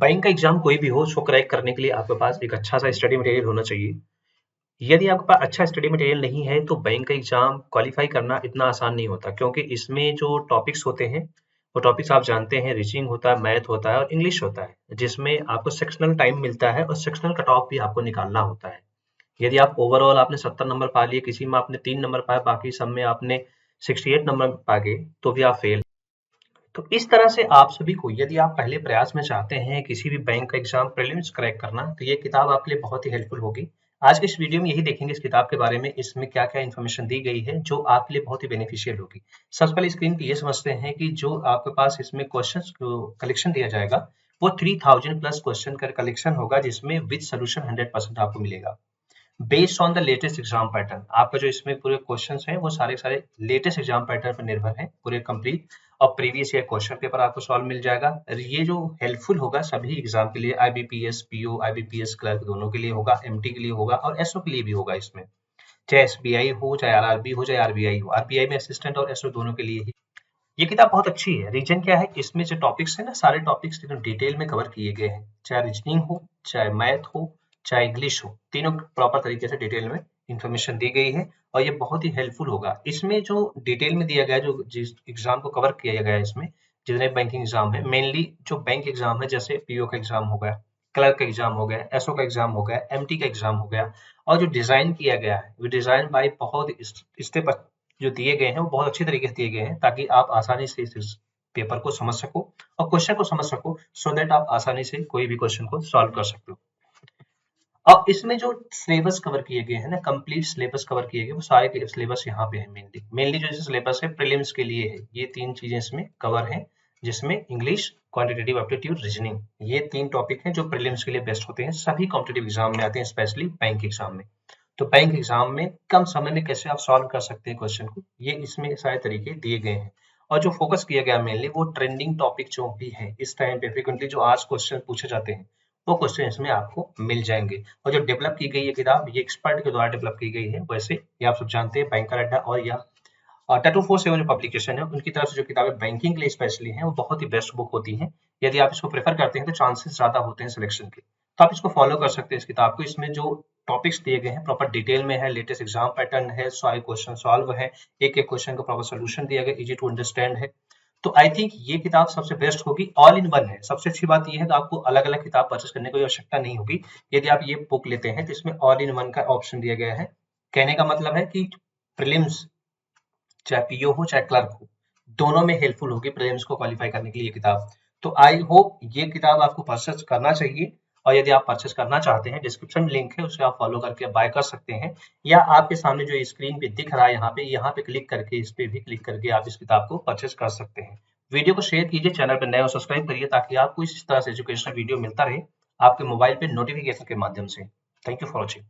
Bank का exam कोई भी हो उसको क्रैक करने के लिए आपके पास एक अच्छा सा स्टडी मटेरियल होना चाहिए। यदि आपके पास अच्छा स्टडी मटेरियल नहीं है तो बैंक का एग्जाम क्वालिफाई करना इतना आसान नहीं होता, क्योंकि इसमें जो टॉपिक्स होते हैं वो टॉपिक्स आप जानते हैं, रीजनिंग होता है, मैथ होता है और इंग्लिश होता है, जिसमें आपको सेक्शनल टाइम मिलता है और सेक्शनल कट ऑफ भी आपको निकालना होता है। यदि आप ओवरऑल आपने 70 नंबर पा लिए, किसी में आपने 3 नंबर पाए, बाकी सब में आपने 68 नंबर पा गए, तो भी आप फेल। तो इस तरह से आप सभी को, यदि आप पहले प्रयास में चाहते हैं किसी भी बैंक का एग्जाम प्रीलिम्स क्रैक करना, तो ये किताब आपके लिए बहुत ही हेल्पफुल होगी। आज के इस वीडियो में यही देखेंगे इस किताब के बारे में, इसमें क्या-क्या इन्फॉर्मेशन दी गई है जो आपके लिए बहुत ही बेनिफिशियल होगी। सबसे पहले स्क्रीन पे ये समझते हैं कि जो आपके पास इसमें क्वेश्चंस को कलेक्शन दिया जाएगा, वो 3000 प्लस क्वेश्चन का कलेक्शन होगा, जिसमें विद सॉल्यूशन 100% आपको मिलेगा। Based on the latest exam pattern, आपका जो इसमें पूरे क्वेश्चंस हैं वो सारे सारे लेटेस्ट एग्जाम पैटर्न पर निर्भर हैं, पूरे कंप्लीट। और प्रीवियस ईयर क्वेश्चन पेपर आपको सॉल्व मिल जाएगा। ये जो हेल्पफुल होगा सभी एग्जाम के लिए, आईबीपीएस पीओ, आईबीपीएस क्लर्क दोनों के लिए होगा, एमटी के लिए होगा और एसओ के लिए भी होगा। इसमें चाहे एसबीआई हो, चाहे आरआरबी हो, चाहे आरबीआई हो, आरबीआई में असिस्टेंट और एसओ दोनों के लिए ही ये किताब बहुत अच्छी है। रीजन क्या है, इसमें जो टॉपिक्स है ना, सारे टॉपिक्स एकदम डिटेल में कवर किए गए हैं, चाहे रीजनिंग हो, चाहे मैथ हो, चाहे इंग्लिश हो, तीनों प्रॉपर तरीके से डिटेल में इंफॉर्मेशन दी गई है और ये बहुत ही हेल्पफुल होगा। इसमें जो डिटेल में दिया गया है, जो जिस एग्जाम को कवर किया गया है, इसमें जितने बैंकिंग एग्जाम है, मेनली जो बैंक एग्जाम है, जैसे पीओ का एग्जाम हो गया, क्लर्क का एग्जाम हो गया, एसओ का एग्जाम हो गया, एमटी का एग्जाम हो गया, और जो डिजाइन किया गया है वो डिजाइन बाय बहुत स्टेप जो दिए गए हैं वो बहुत अच्छी तरीके से दिए गए हैं, ताकि आप आसानी से इस पेपर को समझ सको और क्वेश्चन को समझ सको, सो दैट आप आसानी से कोई भी क्वेश्चन को सॉल्व कर सकते हो। और इसमें जो सिलेबस कवर किए गए हैं ना, कंप्लीट सिलेबस कवर किए गए, वो सारे के सिलेबस यहाँ पे है। मेनली मेनली जो सिलेबस है प्रीलिम्स के लिए है, ये 3 चीजें इसमें कवर हैं, जिसमें इंग्लिश, क्वांटिटेटिव एप्टीट्यूड, रीजनिंग, ये 3 टॉपिक हैं जो प्रीलिम्स के लिए बेस्ट होते हैं, सभी कॉम्पिटिटिव एग्जाम में आते हैं, स्पेशली बैंक एग्जाम में। तो बैंक एग्जाम में कम समय में कैसे आप सॉल्व कर सकते हैं क्वेश्चन को, ये इसमें सारे तरीके दिए गए हैं। और जो फोकस किया गया मेनली, वो ट्रेंडिंग टॉपिक जो भी है इस टाइम पे फ्रिक्वेंटली जो आज क्वेश्चन पूछे जाते हैं, वो क्वेश्चन इसमें आपको मिल जाएंगे। और जो डेवलप की गई है किताब, ये एक्सपर्ट के द्वारा डेवलप की गई है। वैसे ये आप सब जानते हैं, बैंकर अड्डा और या टैटू 47 जो पब्लिकेशन है, उनकी तरफ से जो किताबें बैंकिंग के लिए स्पेशली हैं, वो बहुत ही बेस्ट बुक होती हैं। यदि आप इसको प्रेफर करते हैं तो चांसेस ज्यादा होते हैं सिलेक्शन के, तो आप इसको फॉलो कर सकते हैं इस किताब को। इसमें जो टॉपिक्स दिए गए हैं प्रॉपर डिटेल में है, लेटेस्ट एग्जाम पैटर्न है, सारे क्वेश्चन सॉल्व है, एक एक क्वेश्चन का प्रॉपर सोल्यूशन दिया गया, इजी टू अंडरस्टैंड है। तो आई थिंक ये किताब सबसे बेस्ट होगी, ऑल इन वन है। सबसे अच्छी बात ये है कि आपको अलग अलग किताब परचेस करने की आवश्यकता नहीं होगी। यदि आप ये बुक लेते हैं तो इसमें ऑल इन वन का ऑप्शन दिया गया है। कहने का मतलब है कि प्रीलिम्स, चाहे पीओ हो चाहे क्लर्क हो, दोनों में हेल्पफुल होगी प्रीलिम्स को क्वालिफाई करने के लिए किताब। तो आई होप ये किताब आपको परचेस करना चाहिए। और यदि आप परचेस करना चाहते हैं, डिस्क्रिप्शन में लिंक है, उसे आप फॉलो करके बाय कर सकते हैं, या आपके सामने जो स्क्रीन पे दिख रहा है यहाँ पे क्लिक करके, इस पे भी क्लिक करके आप इस किताब को परचेस कर सकते हैं। वीडियो को शेयर कीजिए, चैनल पर नए हो सब्सक्राइब करिए, ताकि आपको इस तरह से एजुकेशनल वीडियो मिलता रहे आपके मोबाइल पे नोटिफिकेशन के माध्यम से। Thank you for watching.